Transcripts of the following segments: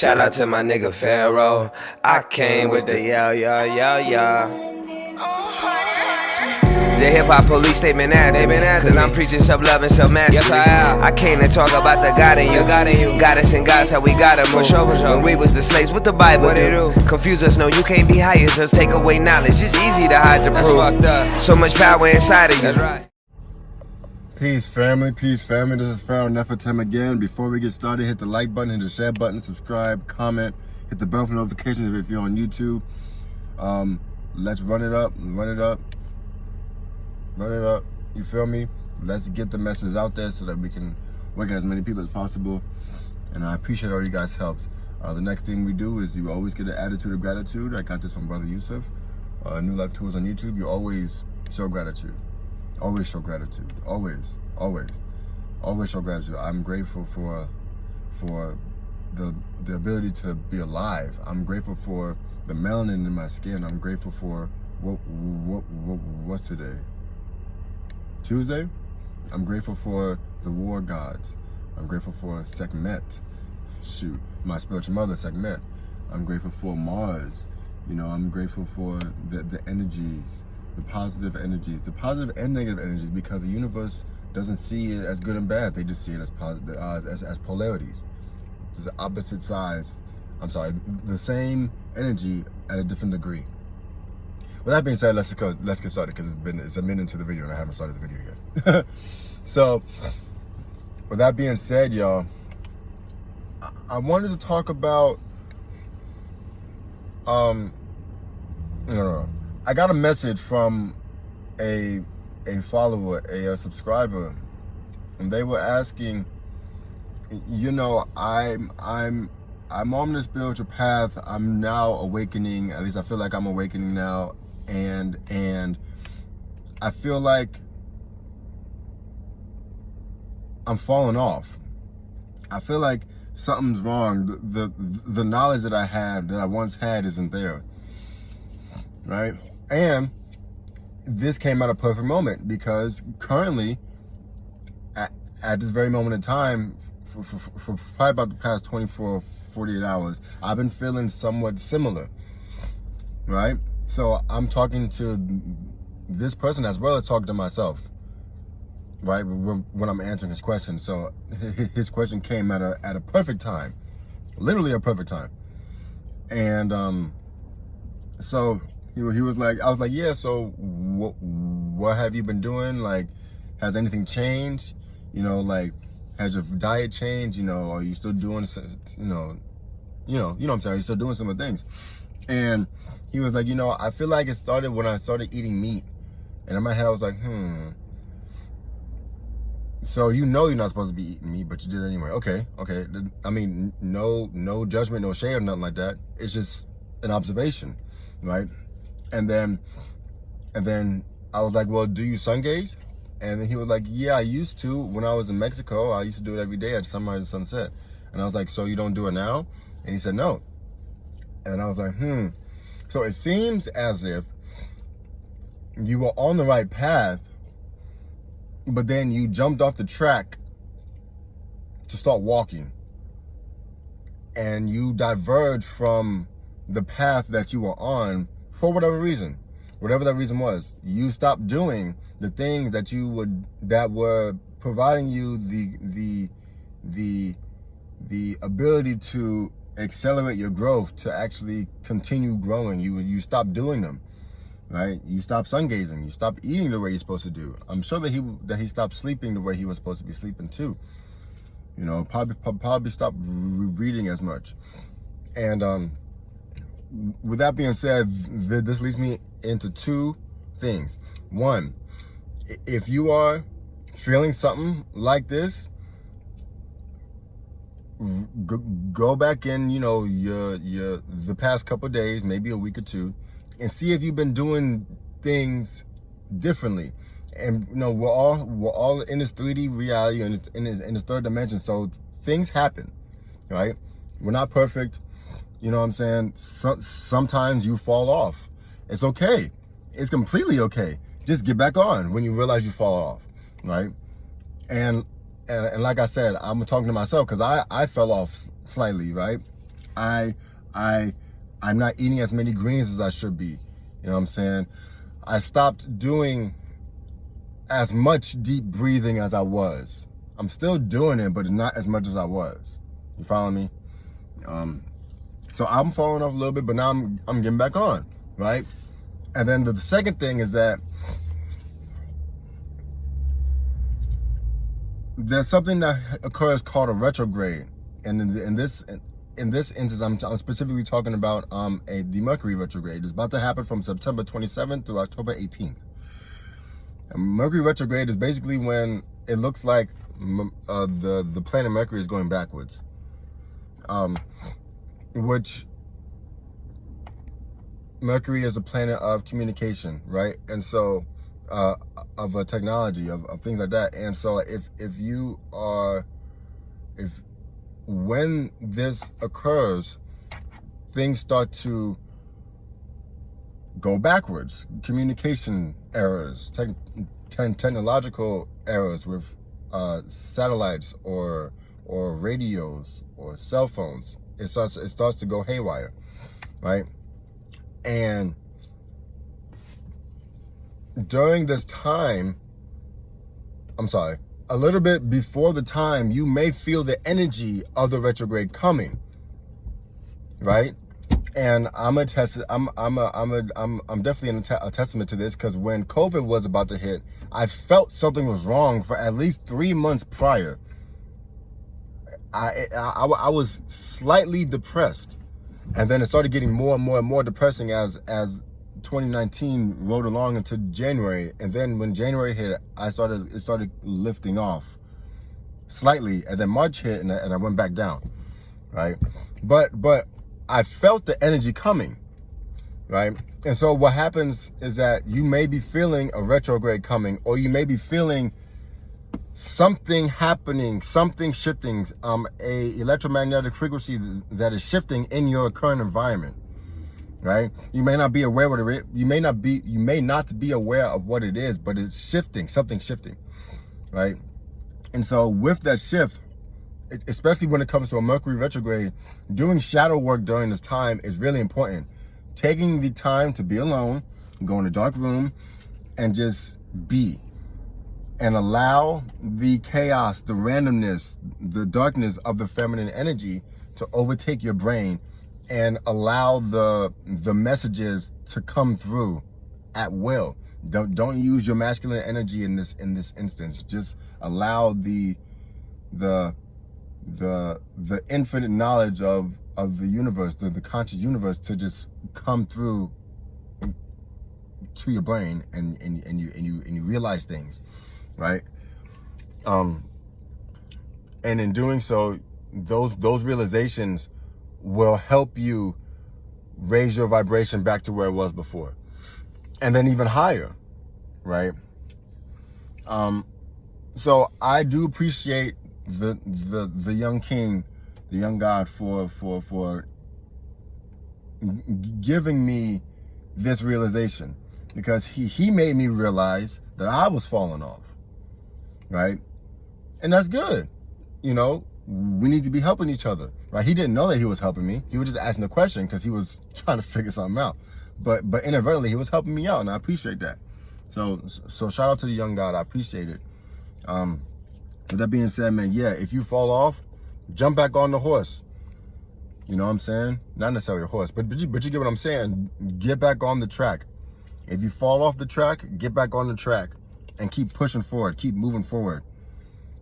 Shout out to my nigga Pharaoh. I came with the yeah. The hip-hop police, they been after me, cause I'm preaching self-love and self-mastery. Yes, I am. I came to talk about the God in you. God us and God's how we gotta move. For sure. When we was the slaves, what the Bible do? Confuse us, no, you can't be high as us. Take away knowledge, it's easy to hide the proof. Fucked up. So much power inside of you. That's right. Peace family, this is Pharaoh Nefertem again. Before we get started, hit the like button, hit the share button, subscribe, comment, hit the bell for notifications if you're on YouTube. Let's run it up, you feel me? Let's get the message out there so that we can work with as many people as possible. And I appreciate all you guys' help. The next thing we do is you always get an attitude of gratitude. I got this from Brother Yusuf. New Life Tools on YouTube. You always show gratitude. Always show gratitude. Always show gratitude. I'm grateful for the ability to be alive. I'm grateful for the melanin in my skin. I'm grateful for what's today? Tuesday? I'm grateful for the war gods. I'm grateful for SEKHMET. Shoot, my spiritual mother, SEKHMET. I'm grateful for Mars. You know, I'm grateful for the energies, the positive energies, the positive and negative energies, because the universe doesn't see it as good and bad. They just see it as positive, as polarities. There's opposite sides. I'm sorry, the same energy at a different degree. With that being said, let's get started, because it's a minute into the video and I haven't started the video yet. So, with that being said, y'all, I wanted to talk about, I got a message from a follower, a subscriber, and they were asking, you know, I'm on this spiritual path. I'm now awakening. At least I feel like I'm awakening now, and I feel like I'm falling off. I feel like something's wrong. The knowledge that I had, that I once had, isn't there, right? And this came at a perfect moment, because currently, at this very moment in time, for probably about the past 24, 48 hours, I've been feeling somewhat similar, right? So I'm talking to this person as well as talking to myself, right, when I'm answering his question. So his question came at a perfect time, literally a perfect time. And so he was like, I was like, yeah, so what have you been doing? Like, has anything changed? You know, like, has your diet changed? You know, are you still doing, you know what I'm saying? Are you still doing some of the things? And he was like, you know, I feel like it started when I started eating meat. And in my head, I was like, so you know you're not supposed to be eating meat, but you did anyway. Okay. I mean, no judgment, no shade or nothing like that. It's just an observation, right? And then I was like, well, do you sun gaze? And then he was like, yeah, I used to. When I was in Mexico, I used to do it every day at sunrise and sunset. And I was like, so you don't do it now? And he said, no. And I was like, So it seems as if you were on the right path, but then you jumped off the track to start walking. And you diverged from the path that you were on for whatever reason. Whatever that reason was. You stopped doing the things that were providing you the ability to accelerate your growth, to actually continue growing. You stopped doing them, right? You stopped sun gazing. You stopped eating the way you're supposed to do. I'm sure that he stopped sleeping the way he was supposed to be sleeping too. You know, probably stopped reading as much. And with that being said, this leads me into two things. One, if you are feeling something like this, go back in, you know, the past couple of days, maybe a week or two, and see if you've been doing things differently. And you know, we're all in this 3D reality and in this third dimension, so things happen, right? We're not perfect. You know what I'm saying? Sometimes you fall off. It's okay. It's completely okay. Just get back on when you realize you fall off, right? And like I said, I'm talking to myself because I fell off slightly, right? I'm not eating as many greens as I should be. You know what I'm saying? I stopped doing as much deep breathing as I was. I'm still doing it, but not as much as I was. You follow me? So I'm falling off a little bit, but now I'm getting back on, right? And then the second thing is that there's something that occurs called a retrograde, and in this instance, I'm specifically talking about the Mercury retrograde. It's about to happen from September 27th through October 18th. And Mercury retrograde is basically when it looks like the planet Mercury is going backwards, which Mercury is a planet of communication, right? And so of technology, of things like that. And so when this occurs, things start to go backwards. Communication errors, technological errors with satellites or radios or cell phones. It starts to go haywire, right? And during this time, a little bit before the time, you may feel the energy of the retrograde coming, right? And I'm definitely a testament to this, because when COVID was about to hit, I felt something was wrong for at least 3 months prior. I was slightly depressed, and then it started getting more and more and more depressing as 2019 rolled along into January. And then when January hit, it started lifting off slightly, and then March hit, and I went back down, right? But I felt the energy coming, right? And so what happens is that you may be feeling a retrograde coming, or you may be feeling something happening, something shifting, a electromagnetic frequency that is shifting in your current environment, right? You may not be aware of it. You may not be aware of what it is, but it's shifting, something shifting, right? And so with that shift, especially when it comes to a Mercury retrograde, doing shadow work during this time is really important. Taking the time to be alone, go in a dark room, and just be. And allow the chaos, the randomness, the darkness of the feminine energy to overtake your brain, and allow the messages to come through at will. Don't use your masculine energy in this instance. Just allow the infinite knowledge of the universe, the conscious universe, to just come through to your brain, and you realize things, right? And in doing so, those realizations will help you raise your vibration back to where it was before, and then even higher, right? So I do appreciate the young king, the young god, for giving me this realization, because he made me realize that I was falling off, right? And that's good. You know, we need to be helping each other, right? He didn't know that he was helping me. He was just asking the question because he was trying to figure something out. But inadvertently, he was helping me out, and I appreciate that. So shout out to the young god. I appreciate it. With that being said, man, yeah, if you fall off, jump back on the horse. You know what I'm saying? Not necessarily a horse, but you get what I'm saying. Get back on the track. If you fall off the track, get back on the track and keep pushing forward. Keep moving forward.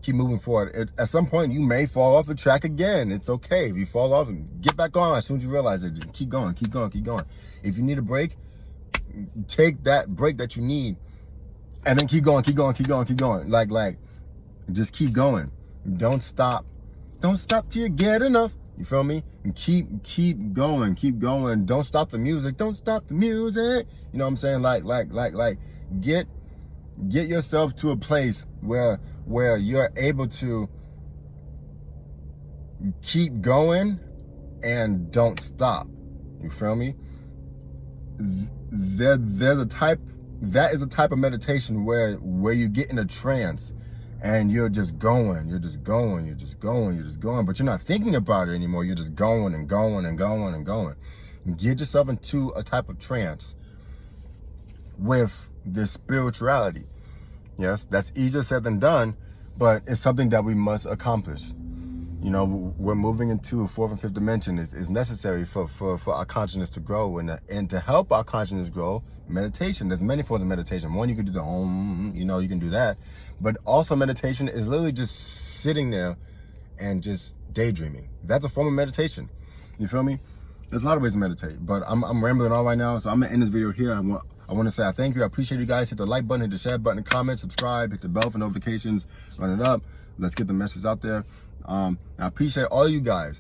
Keep moving forward. At some point, you may fall off the track again. It's okay. If you fall off, get back on as soon as you realize it. Just keep going, keep going, keep going. If you need a break, take that break that you need, and then keep going, keep going, keep going, keep going. Like, just keep going. Don't stop. Don't stop till you get enough. You feel me? And keep going, keep going. Don't stop the music. Don't stop the music. You know what I'm saying? Like, get yourself to a place where you're able to keep going and don't stop. You feel me? That is a type of meditation where you get in a trance, and you're just going, but you're not thinking about it anymore. You're just going and going and going and going. And get yourself into a type of trance with this spirituality. Yes, that's easier said than done, but it's something that we must accomplish. You know, we're moving into a fourth and fifth dimension. Is necessary for our consciousness to grow, and to help our consciousness grow, meditation. There's many forms of meditation. One, you can do the Om, you know, you can do that. But also meditation is literally just sitting there and just daydreaming. That's a form of meditation. You feel me? There's a lot of ways to meditate, but I'm rambling on right now, so I'm gonna end this video here. I want to say I thank you. I appreciate you guys. Hit the like button, hit the share button, comment, subscribe, hit the bell for notifications, run it up. Let's get the message out there. I appreciate all you guys.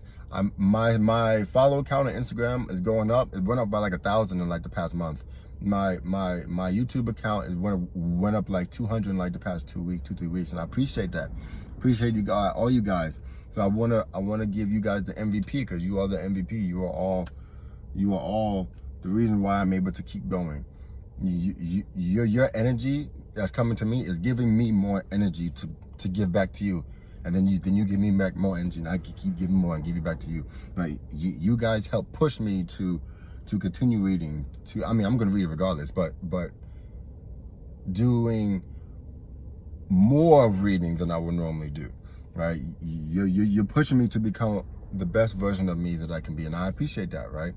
My follow count on Instagram is going up. It went up by like 1,000 in like the past month. My YouTube account went up like 200 in like the past 3 weeks, and I appreciate that. Appreciate you guys, all you guys. So I wanna give you guys the MVP, because you are the MVP. You are all the reason why I'm able to keep going. Your energy that's coming to me is giving me more energy to give back to you, and then you give me back more energy, and I can keep giving more and give it back to you. Like you guys help push me to continue reading. I mean, I'm gonna read it regardless, but doing more reading than I would normally do. Right? You're pushing me to become the best version of me that I can be, and I appreciate that. Right?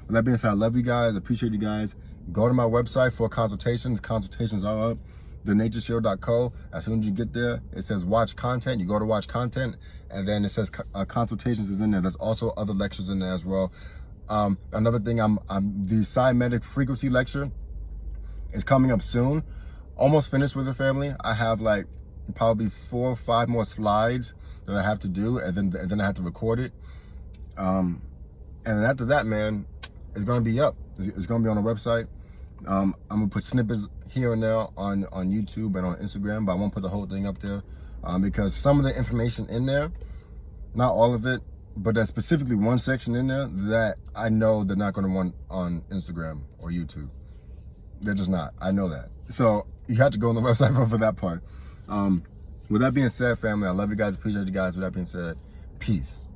With that being said, I love you guys. I appreciate you guys. Go to my website for consultations. Consultations are up. thenatureshow.co. As soon as you get there, it says watch content. You go to watch content, and then it says consultations is in there. There's also other lectures in there as well. Another thing, I'm the cymatic frequency lecture is coming up soon. Almost finished with the family. I have like probably 4 or 5 more slides that I have to do, and then I have to record it. And then after that, man, it's gonna be up. It's gonna be on the website. I'm gonna put snippets here and there on YouTube and on Instagram, but I won't put the whole thing up there because some of the information in there, not all of it, but there's specifically one section in there that I know they're not gonna want on Instagram or YouTube. They're just not. I know that. So you have to go on the website for that part. With that being said, family, I love you guys, appreciate you guys. With that being said, peace.